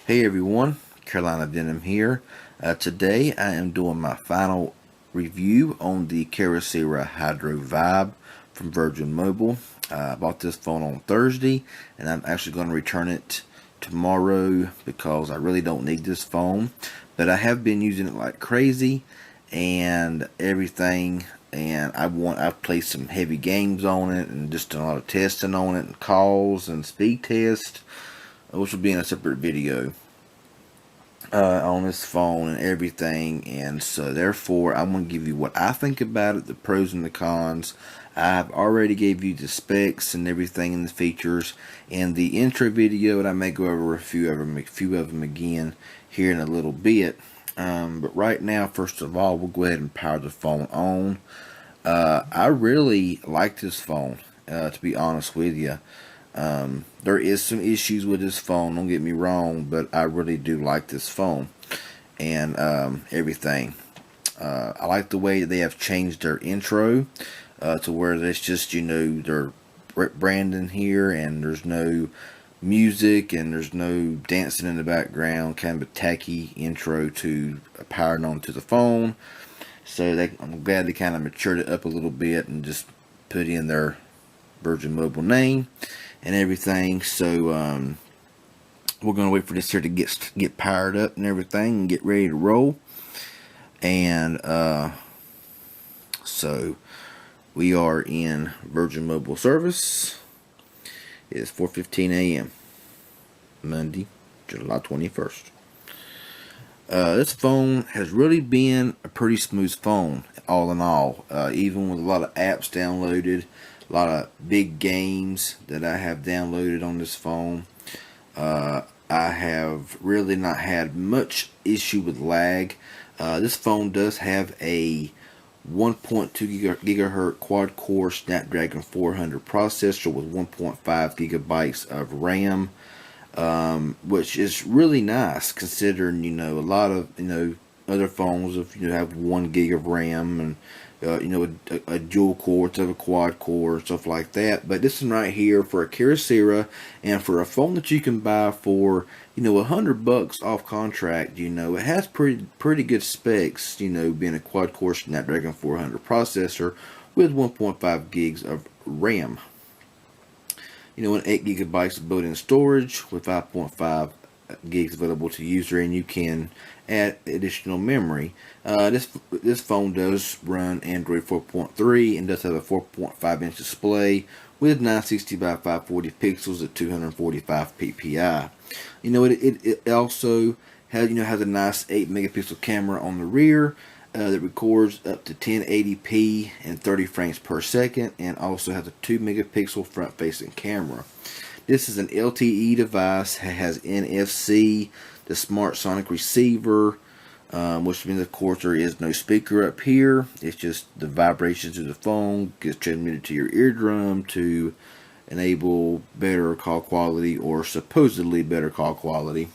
Hey everyone, Carolina Denim here. Today I am doing my final review on the Kyocera Hydro Vibe from Virgin Mobile. I bought this phone on Thursday and I'm actually going to return it tomorrow because I really don't need this phone. But I have been using it like crazy and everything, and I've played some heavy games on it and just done a lot of testing on it and calls and speed tests, which will be in a separate video on this phone and everything. And so therefore I'm going to give you what I think about it, the pros and the cons. I've already gave you the specs and everything and the features in the intro video, and I may go over a few of them again here in a little bit. But right now, first of all, we'll go ahead and power the phone on. I really like this phone, to be honest with you. There is some issues with this phone, don't get me wrong, but I really do like this phone and everything. I like the way that they have changed their intro to where it's just, their branding here, and there's no music and there's no dancing in the background, kind of a tacky intro to powering onto the phone. So I'm glad they kind of matured it up a little bit and just put in their Virgin Mobile name and everything. So we're gonna wait for this here to get powered up and everything and get ready to roll. And so we are in Virgin Mobile service. It is 4:15 a.m. Monday, July 21st. This phone has really been a pretty smooth phone, all in all. Even with a lot of apps downloaded, a lot of big games that I have downloaded on this phone, I have really not had much issue with lag. This phone does have a 1.2 gigahertz quad-core Snapdragon 400 processor with 1.5 gigabytes of RAM, which is really nice considering a lot of other phones have 1 gig of RAM and a dual core instead of a quad core and stuff like that. But this one right here, for a Kyocera and for a phone that you can buy for $100 off contract, it has pretty good specs, being a quad core Snapdragon 400 processor with 1.5 gigs of RAM. And 8 gigabytes of built-in storage with 5.5 gigs available to user, and you can add additional memory. This phone does run Android 4.3 and does have a 4.5-inch display with 960 by 540 pixels at 245 ppi. It also has a nice 8 megapixel camera on the rear that records up to 1080p and 30 frames per second, and also has a 2 megapixel front facing camera. This is an LTE device, has NFC, the Smart Sonic receiver, which means of course there is no speaker up here. It's just the vibrations of the phone gets transmitted to your eardrum to enable better call quality, or supposedly better call quality.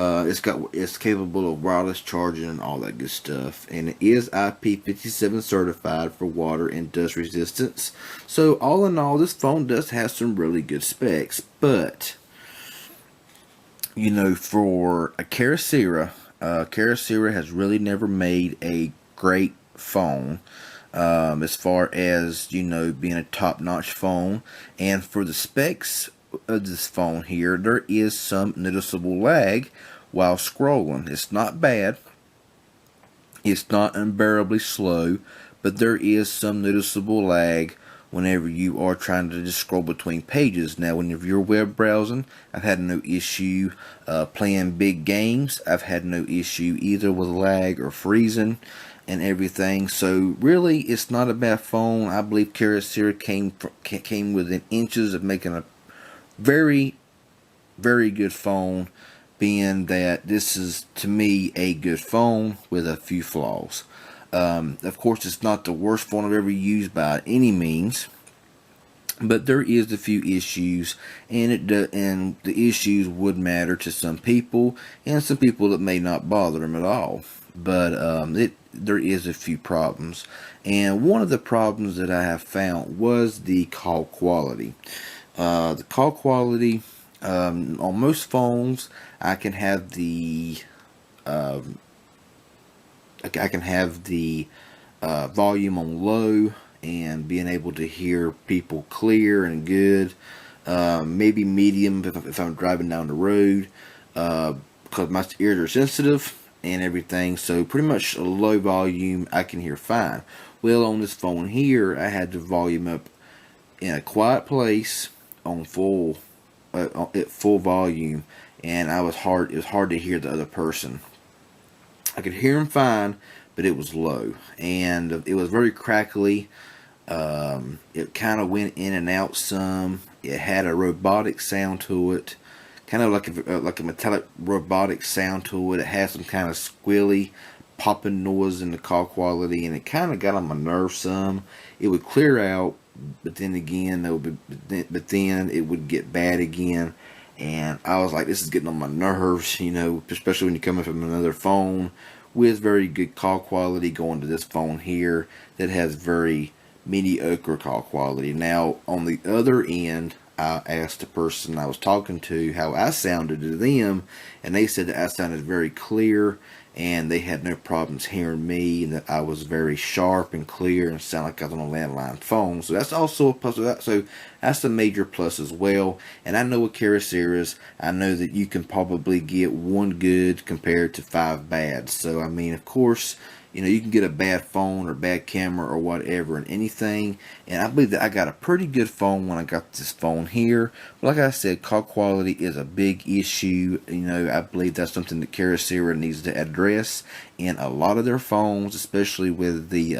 It's capable of wireless charging and all that good stuff, and it is IP57 certified for water and dust resistance. So all in all, this phone does have some really good specs. But for a Kyocera, Kyocera has really never made a great phone as far as being a top-notch phone. And for the specs of this phone here, there is some noticeable lag while scrolling. It's not bad, it's not unbearably slow, but there is some noticeable lag whenever you are trying to just scroll between pages. Now, whenever you're web browsing, I've had no issue. Playing big games, I've had no issue either with lag or freezing and everything. So really, it's not a bad phone. I believe Kyocera came within inches of making a very, very good phone, being that this is, to me, a good phone with a few flaws. Of course, it's not the worst phone I've ever used by any means, but there is a few issues, and the issues would matter to some people, and some people that may not bother them at all. But there is a few problems, and one of the problems that I have found was the call quality. The call quality On most phones, I can have the I can have the volume on low and being able to hear people clear and good. Maybe medium if I'm driving down the road, because my ears are sensitive and everything. So pretty much a low volume I can hear fine. Well, on this phone here, I had the volume up in a quiet place on at full volume, and I was hard. It was hard to hear the other person. I could hear him fine, but it was low, and it was very crackly. It kind of went in and out some. It had a robotic sound to it, kind of like a metallic robotic sound to it. It had some kind of squealy, popping noise in the call quality, and it kind of got on my nerves some. It would clear out, but then again, but then it would get bad again. And I was like, this is getting on my nerves, especially when you're coming from another phone with very good call quality going to this phone here that has very mediocre call quality. Now, on the other end, I asked the person I was talking to how I sounded to them, and they said that I sounded very clear, and they had no problems hearing me, and that I was very sharp and clear and sound like I was on a landline phone. So that's also a plus. So that's a major plus as well. And I know with Kyocera, I know that you can probably get one good compared to 5 bad. So I mean, of course, you can get a bad phone or bad camera or whatever and anything. And I believe that I got a pretty good phone when I got this phone here. But like I said, call quality is a big issue. I believe that's something that Kyocera needs to address in a lot of their phones, especially with the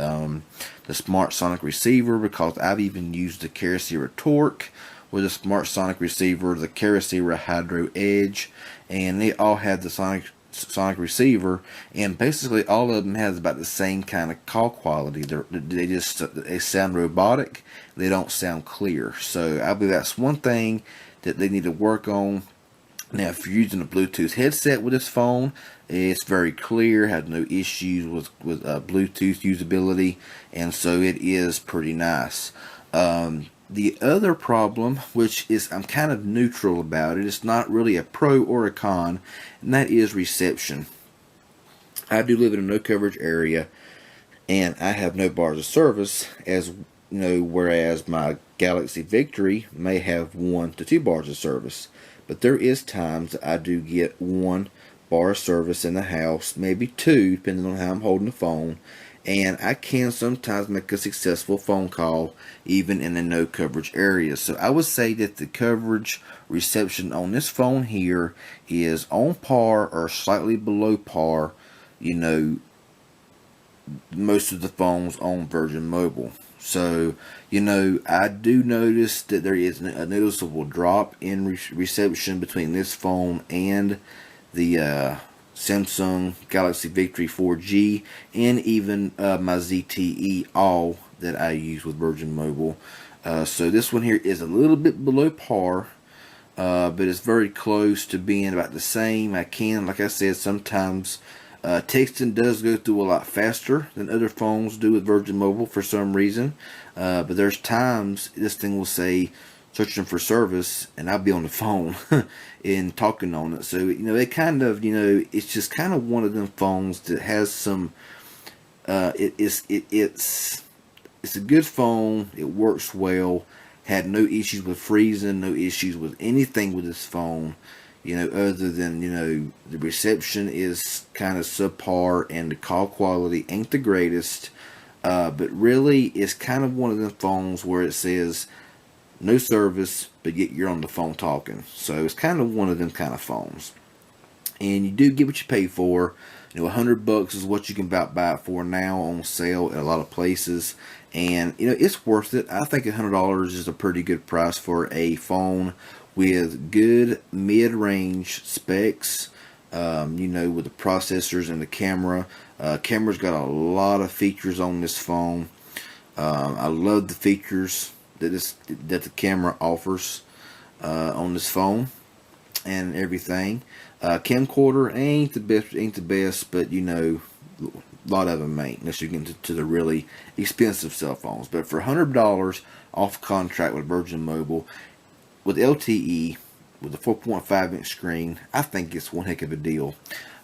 Smart Sonic receiver, because I've even used the Kyocera Torque with the Smart Sonic receiver, the Kyocera Hydro Edge, and they all have the Sonic receiver, and basically all of them has about the same kind of call quality. They sound robotic. They don't sound clear. So I believe that's one thing that they need to work on. Now, if you're using a Bluetooth headset with this phone, it's very clear, has no issues with Bluetooth usability, and so it is pretty nice. The other problem, which is I'm kind of neutral about it, it's not really a pro or a con, and that is reception. I do live in a no coverage area, and I have no bars of service, whereas my Galaxy Victory may have 1 to 2 bars of service. But there is times that I do get 1 bar of service in the house, maybe 2, depending on how I'm holding the phone. And I can sometimes make a successful phone call even in a no coverage area. So I would say that the coverage reception on this phone here is on par or slightly below par, most of the phones on Virgin Mobile. So, I do notice that there is a noticeable drop in reception between this phone and the Samsung Galaxy Victory 4G, and even my ZTE All that I use with Virgin Mobile. So this one here is a little bit below par, but it's very close to being about the same. Like I said, sometimes texting does go through a lot faster than other phones do with Virgin Mobile for some reason. But there's times this thing will say searching for service, and I'll be on the phone and talking on it. So it kind of it's just kind of one of them phones that has some. It's a good phone. It works well. Had no issues with freezing. No issues with anything with this phone. Other than, the reception is kind of subpar and the call quality ain't the greatest. But really, it's kind of one of them phones where it says no service, but yet you're on the phone talking. So it's kind of one of them kind of phones. And you do get what you pay for. $100 is what you can about buy it for now on sale at a lot of places. And, it's worth it. I think $100 is a pretty good price for a phone with good mid-range specs, with the processors and the camera. Camera's got a lot of features on this phone. I love the features that the camera offers on this phone and everything. Camcorder ain't the best, but a lot of them ain't, unless you get into the really expensive cell phones. But for $100 off contract with Virgin Mobile with LTE, with a 4.5-inch screen, I think it's one heck of a deal.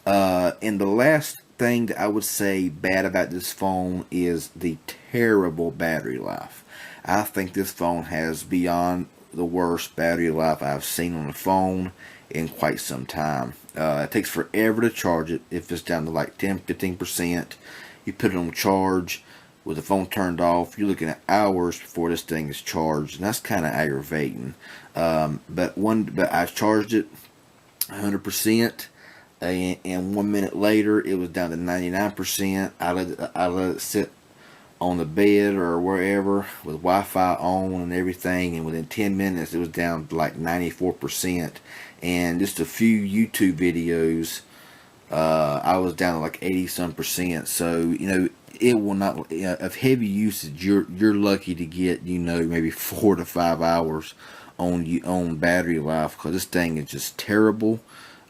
And the last thing that I would say bad about this phone is the terrible battery life. I think this phone has beyond the worst battery life I've seen on a phone in quite some time. It takes forever to charge it. If it's down to like 10-15%, you put it on charge with the phone turned off, you're looking at hours before this thing is charged, and that's kind of aggravating. But I charged it 100%, and 1 minute later it was down to 99%. I let it sit on the bed or wherever with Wi-Fi on and everything, and within 10 minutes it was down to like 94%. And just a few YouTube videos, I was down to like 80-some%. So it will not, of heavy usage, you're lucky to get maybe 4 to 5 hours on battery life, because this thing is just terrible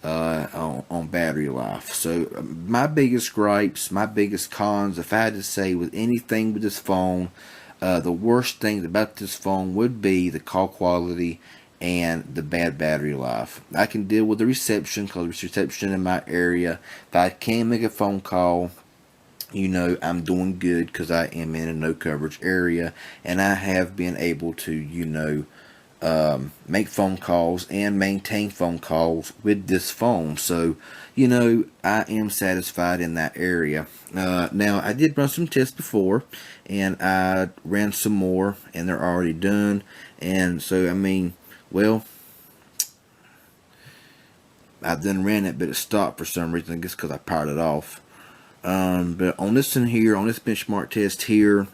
on battery life. So my biggest gripes, my biggest cons, if I had to say with anything with this phone, the worst things about this phone would be the call quality and the bad battery life. I can deal with the reception, because there's reception in my area. If I can make a phone call, I'm doing good, because I am in a no coverage area, and I have been able to make phone calls and maintain phone calls with this phone. So I am satisfied in that area. Now I did run some tests before, and I ran some more, and they're already done. And so well, I then ran it, but it stopped for some reason. I guess because I powered it off. But on this one here, on this benchmark test here,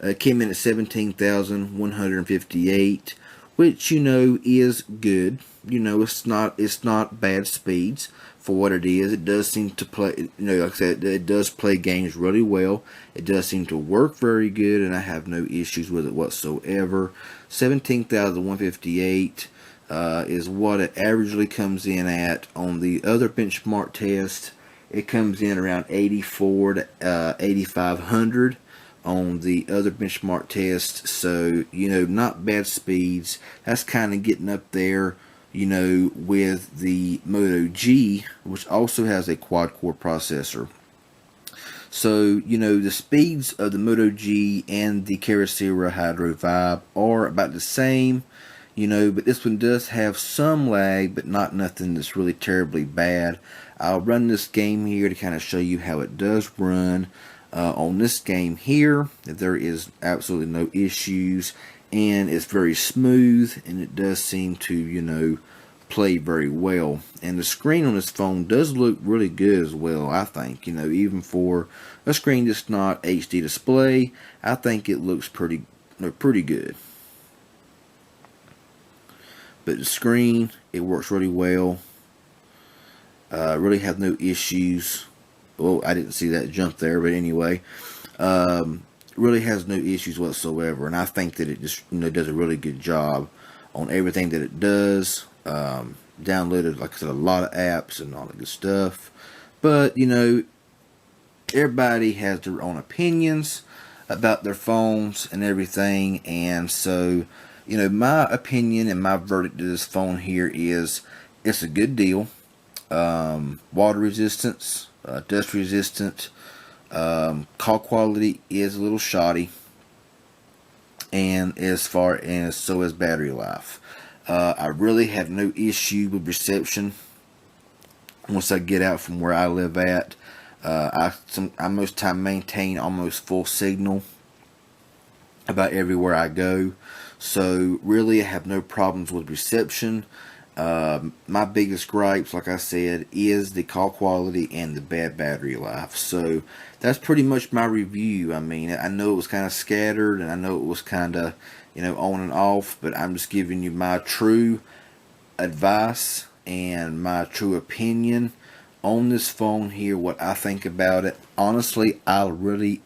it came in at 17,158, which is good. It's not bad speeds for what it is. It does seem to play, like I said, it does play games really well. It does seem to work very good, and I have no issues with it whatsoever. 17,158 is what it averagely comes in at. On the other benchmark test, it comes in around 84 to 8,500 on the other benchmark test. So not bad speeds. That's kind of getting up there with the Moto G, which also has a quad-core processor. So the speeds of the Moto G and the Kyocera Hydro Vibe are about the same, but this one does have some lag, but not nothing that's really terribly bad. I'll run this game here to kind of show you how it does run. On this game here, there is absolutely no issues, and it's very smooth, and it does seem to play very well. And the screen on this phone does look really good as well, I think. Even for a screen that's not HD display, I think it looks pretty good. But the screen, it works really well. Really have no issues. Well, I didn't see that jump there, but anyway, really has no issues whatsoever, and I think that it just does a really good job on everything that it does. Downloaded, like I said, a lot of apps and all that good stuff, but everybody has their own opinions about their phones and everything, and so my opinion and my verdict to this phone here is it's a good deal. Water resistance, dust resistant, call quality is a little shoddy, and as far as so is battery life. I really have no issue with reception once I get out from where I live at. I most time maintain almost full signal about everywhere I go, so really I have no problems with reception. My biggest gripes, like I said, is the call quality and the bad battery life. So that's pretty much my review. I know it was kind of scattered, and I know it was kind of on and off, but I'm just giving you my true advice and my true opinion on this phone here, what I think about it. Honestly, I really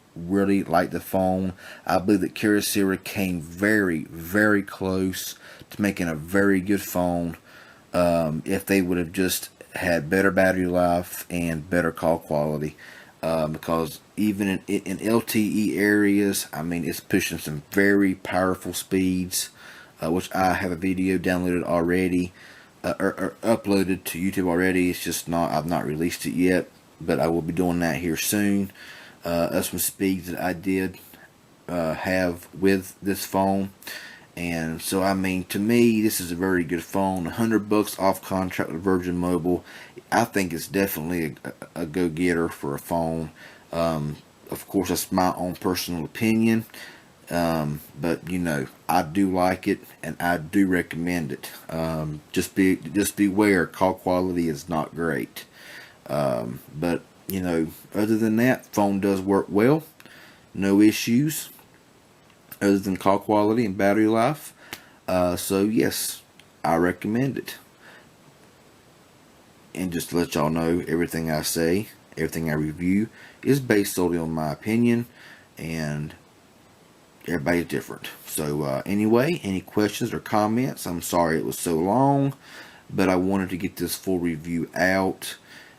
like the phone. I believe that Kyocera came very, very close to making a very good phone. If they would have just had better battery life and better call quality, because even in LTE areas, it's pushing some very powerful speeds, which I have a video downloaded already. or uploaded to YouTube already. It's just not, I've not released it yet, but I will be doing that here soon. Some speeds that I did have with this phone. And so, I mean, to me, this is a very good phone. $100 off contract with Virgin Mobile. I think it's definitely a go-getter for a phone. Of course, that's my own personal opinion. But you know, I do like it, and I do recommend it. Just beware, call quality is not great. But you know, other than that, phone does work well. No issues other than call quality and battery life. So yes, I recommend it. And just to let y'all know, everything I say, everything I review is based solely on my opinion, and everybody's different. So anyway, any questions or comments? I'm sorry it was so long, but I wanted to get this full review out.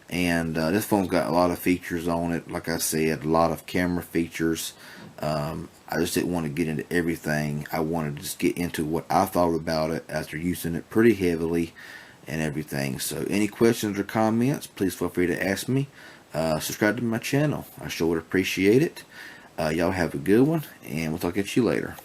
And this phone's got a lot of features on it. Like I said, a lot of camera features. I just didn't want to get into everything. I wanted to just get into what I thought about it after using it pretty heavily and everything. So any questions or comments, please feel free to ask me. Subscribe to my channel. I sure would appreciate it. Y'all have a good one, and we'll talk at you later.